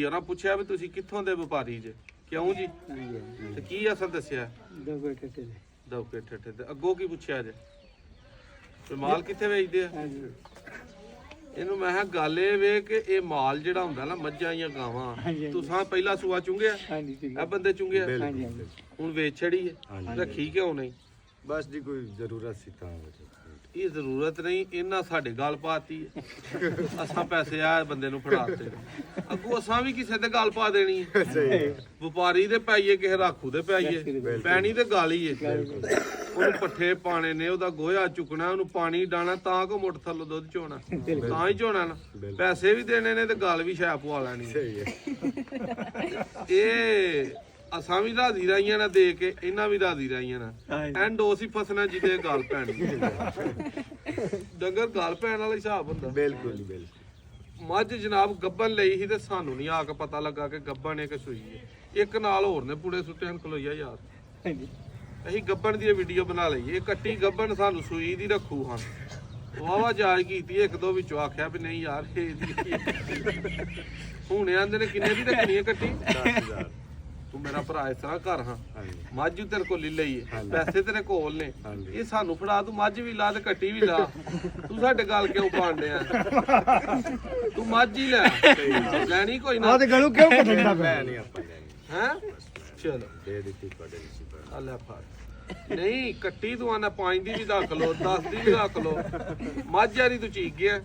ਉਹਨਾਂ ਪੁੱਛਿਆ ਵੀ ਤੁਸੀਂ ਕਿੱਥੋਂ ਦੇ ਵਪਾਰੀ ਜੇ ਕਿਉਂ ਜੀ ਤੇ ਕੀ ਅਸਲ ਦੱਸਿਆ ਦੌਕੇ ਠੱਠੇ ਤੇ ਅੱਗੋਂ ਕੀ ਪੁੱਛਿਆ ਜੇ ਤੇ ਮਾਲ ਕਿੱਥੇ ਵੇਚਦੇ ਆ ਇਹਨੂੰ ਮੈਂ ਕਿਹਾ ਗੱਲ ਇਹ ਵੇ ਕਿ ਇਹ ਮਾਲ ਜਿਹੜਾ ਹੁੰਦਾ ਨਾ ਮੱਝਾਂ ਜਾਂ ਗਾਵਾਂ ਤੁਸੀਂ ਪਹਿਲਾ ਸੂਆ ਚੁੰਗਿਆ ਇਹ ਬੰਦੇ ਚੁੰਗਿਆ ਹੁਣ ਵੇਚ ਛੜੀ ਹੈ ਰੱਖੀ ਕਿਉਂ ਨਹੀਂ ਬਸ ਜੀ ਕੋਈ ਜ਼ਰੂਰਤ ਸੀ ਤਾਂ ਇਹ ਜ਼ਰੂਰਤ ਨਹੀਂ ਇਹਨਾਂ ਸਾਡੇ ਗੱਲ ਪਾਤੀ ਅਸਾਂ ਪੈਸੇ ਆ ਬੰਦੇ ਨੂੰ ਫੜਾਤੇ ਅੱਗੋਂ ਅਸਾਂ ਵੀ ਕਿਸੇ ਤੇ ਗੱਲ ਪਾ ਦੇਣੀ ਵਪਾਰੀ ਦੇ ਪਾਈਏ ਕਿਸੇ ਰਾਖੂ ਦੇ ਪਾਈਏ ਪੈਣੀ ਤੇ ਗਾਲੀ ਏ ਉਹਨੂੰ ਪੱਠੇ ਪਾਣੇ ਨੇ ਉਹਦਾ ਗੋਹਾ ਚੁੱਕਣਾ ਉਹਨੂੰ ਪਾਣੀ ਡਾਣਾ ਤਾਂ ਕੋ ਮੁੱਠ ਥੱਲੋਂ ਦੁੱਧ ਚੋਣਾ ਤਾਂ ਹੀ ਚੋਣਾ ਨਾ ਪੈਸੇ ਵੀ ਦੇਣੇ ਨੇ ਤੇ ਗੱਲ ਵੀ ਸ਼ਾਇਦ ਪਵਾ ਲੈਣੀ ਇਹ ਅਸਾਂ ਵੀ ਰਾਜ਼ੀ ਰਾਈਆਂ ਨਾ ਦੇ ਕੇ ਇਹਨਾਂ ਵੀ ਰਾਜ਼ੀ ਰਾਈਆਂ ਨਾ ਐਂਡ ਉਸ ਹੀ ਫਸਣਾ ਜਿਹਦੇ ਗੱਲ ਪੈਣੀ ਡੰਗਰ ਗੱਲ ਪੈਣ ਵਾਲਾ ਹਿਸਾਬ ਹੁੰਦਾ ਬਿਲਕੁਲ ਬਿਲਕੁਲ ਮੱਝ ਜਨਾਬ ਗੱਬਨ ਲਈ ਸੀ ਤੇ ਸਾਨੂੰ ਨਹੀਂ ਆ ਕੇ ਪਤਾ ਲੱਗਾ ਕਿ ਗੱਬਨ ਹੈ ਕਿ ਸੂਈ ਹੈ ਇੱਕ ਨਾਲ ਹੋਰ ਨੇ ਪੂੜੇ ਸੁੱਟੇ ਹਨ ਖਲੋਈਆ ਯਾਰ ਅਸੀਂ ਗੱਬਨ ਦੀ ਵੀਡੀਓ ਬਣਾ ਲਈ ਇਹ ਕੱਟੀ ਗੱਬਨ ਸਾਨੂੰ ਸੂਈ ਦੀ ਰੱਖੂ ਹਨ ਵਾਵਾ ਜਾਇ ਕੀਤੀ ਇੱਕ ਦੋ ਵਿੱਚੋਂ ਆਖਿਆ ਵੀ ਨਹੀਂ ਯਾਰ ਹੁਣ ਆਂਦੇ ਨੇ ਕਿੰਨੇ ਦੀ ਰੱਖਣੀ ਹੈ ਕੱਟੀ 10000 ਤੂੰ ਮੇਰਾ ਭਰਾ ਇਸ ਤਰ੍ਹਾਂ ਕਰ ਹਾਂ ਮੱਝ ਤੇਰੇ ਕੋਲ ਲੈ ਲਈਏ ਪੈਸੇ ਤੇਰੇ ਕੋਲ ਨੇ ਇਹ ਸਾਨੂੰ ਫੜਾ ਤੂੰ ਮੱਝ ਵੀ ਲਾ ਤੇ ਕੱਟੀ ਵੀ ਲਾ ਤੂੰ ਸਾਡੇ ਗੱਲ ਕਿਉਂ ਪਾਉਂਦੇ ਆ ਤੂੰ ਮੱਝ ਹੀ ਲੈ ਲੈਣੀ ਕੋਈ ਨਾ ਆ ਤੇ ਗਲੂ ਕਿਉਂ ਕੱਢਣਾ ਮੈਂ ਨਹੀਂ ਆਪਾਂ ਲੈਣੀ ਹੈ ਚਲੋ ਦੇ ਦਿੱਤੀ ਤੁਹਾਡੇ ਰਿਸੀਵਰ ਆ ਲੈ ਫੜ ਨਹੀਂ ਕੱਟੀ ਤੂੰ ਆਣਾ 5 ਦੀ ਵੀ ਰੱਖ ਲੋ 10 ਦੀ ਵੀ ਰੱਖ ਲੋ ਮੱਝ ਯਾਰੀ ਤੂੰ ਚੀਕ ਗਿਆ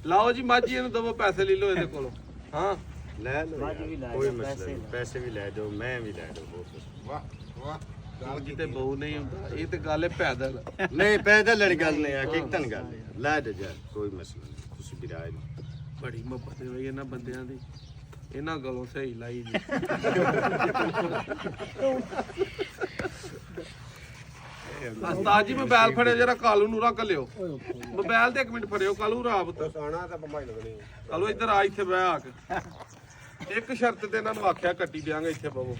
ਲਾਓ ਜੀ ਮੱਝ ਇਹਨੂੰ ਦਵੋ ਪੈਸੇ ਲੈ ਲਓ ਇਹਦੇ ਕੋਲੋਂ ਹਾਂ ਲੈ ਲਓ ਕੋਈ ਮਸਲਾ ਨਹੀਂ ਪੈਸੇ ਵੀ ਲੈ ਜਾਓ ਮੈਂ ਵੀ ਲੈ ਜਾਓ ਬਹੁਤ ਵਾਹ ਵਾਹ ਗੱਲ ਕਿਤੇ ਬਹੁ ਨਹੀਂ ਹੁੰਦਾ ਇਹ ਤੇ ਗੱਲ ਹੈ ਪੈਦਲ ਨਹੀਂ ਪੈਦਲ ਲੜ ਗੱਲ ਨਹੀਂ ਆ ਕਿਤਨ ਗੱਲ ਹੈ ਲੈ ਜਾ ਕੋਈ ਮਸਲਾ ਨਹੀਂ ਤੁਸੀਂ ਵੀ ਰਾਏ ਬੜੀ ਮੁਹੱਬਤ ਹੈ ਬਈ ਇਹਨਾਂ ਬੰਦਿਆਂ ਦੀ ਇਹਨਾਂ ਗਲੋਂ ਸਹੀ ਲਾਈ ਜੀ ਉਸਤਾਦ ਜੀ ਮੋਬਾਈਲ ਫੜਿਓ ਜਰਾ ਕਾਲੂ ਨੂੰ ਰੱਖ ਲਿਓ ਮੋਬਾਈਲ ਤੇ 1 ਮਿੰਟ ਫੜਿਓ ਕਾਲੂ ਰਾਬਤ ਸੋਣਾ ਤਾਂ ਬੰਬਾਈ ਲੱਗਣੀ ਕਾਲੂ ਇੱਧਰ ਆ ਇੱਥੇ ਬਹਿ ਆ ਕੇ ਇੱਕ ਸ਼ਰਤ ਤੇ ਇਹਨਾਂ ਨੂੰ ਆਖਿਆ ਕੱਟੀ ਦਿਆਂਗੇ ਇੱਥੇ ਬਵੋ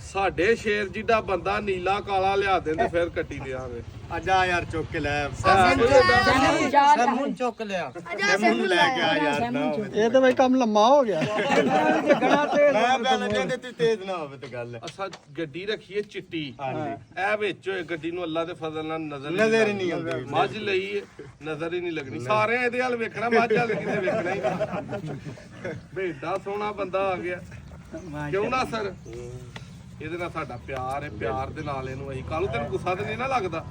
ਸਾਡੇ ਸ਼ੇਰ ਜਿੱਡਾ ਬੰਦਾ ਨੀਲਾ ਕਾਲਾ ਲਿਆ ਦਿੰਦੇ ਫਿਰ ਕੱਟੀ ਦਿਆਂਗੇ ਅੱਜ ਆ ਯਾਰ ਚੁੱਕ ਕੇ ਲੈ ਸਰਮੁਨ ਚੁੱਕ ਲਿਆ ਮੈਨੂੰ ਲੈ ਕੇ ਆ ਯਾਰ ਨਾ ਇਹ ਤਾਂ ਬਈ ਕੰਮ ਲੰਮਾ ਹੋ ਗਿਆ ਮੈਂ ਬੈਲ ਜੇ ਤੇ ਤੇਜ਼ ਨਾ ਹੋਵੇ ਤੇ ਗੱਲ ਅਸਾਂ ਗੱਡੀ ਰੱਖੀਏ ਚਿੱਟੀ ਹਾਂਜੀ ਇਹ ਵਿੱਚ ਹੋਏ ਗੱਡੀ ਨੂੰ ਅੱਲਾ ਦੇ ਫਜ਼ਲ ਨਾਲ ਨਜ਼ਰ ਹੀ ਨਹੀਂ ਆਉਂਦੀ ਮੱਝ ਲਈ ਨਜ਼ਰ ਹੀ ਨਹੀਂ ਲੱਗਣੀ ਸਾਰੇ ਇਹਦੇ ਵੱਲ ਵੇਖਣਾ ਮੱਝ ਵੱਲ ਕਿਤੇ ਵੇਖਣਾ ਹੀ ਬੇਡਾ ਸੋਹਣਾ ਬੰਦਾ ਆ ਗਿਆ ਕਿਉਂ ਨਾ ਸਰ ਇਹਦੇ ਨਾਲ ਸਾਡਾ ਪਿਆਰ ਹੈ ਪਿਆਰ ਦੇ ਨਾਲ ਇਹਨੂੰ ਅਸੀਂ ਕੱਲ ਤੈਨੂੰ ਗੁੱਸਾ ਤੇ ਨਹੀਂ ਨਾ ਲੱਗਦਾ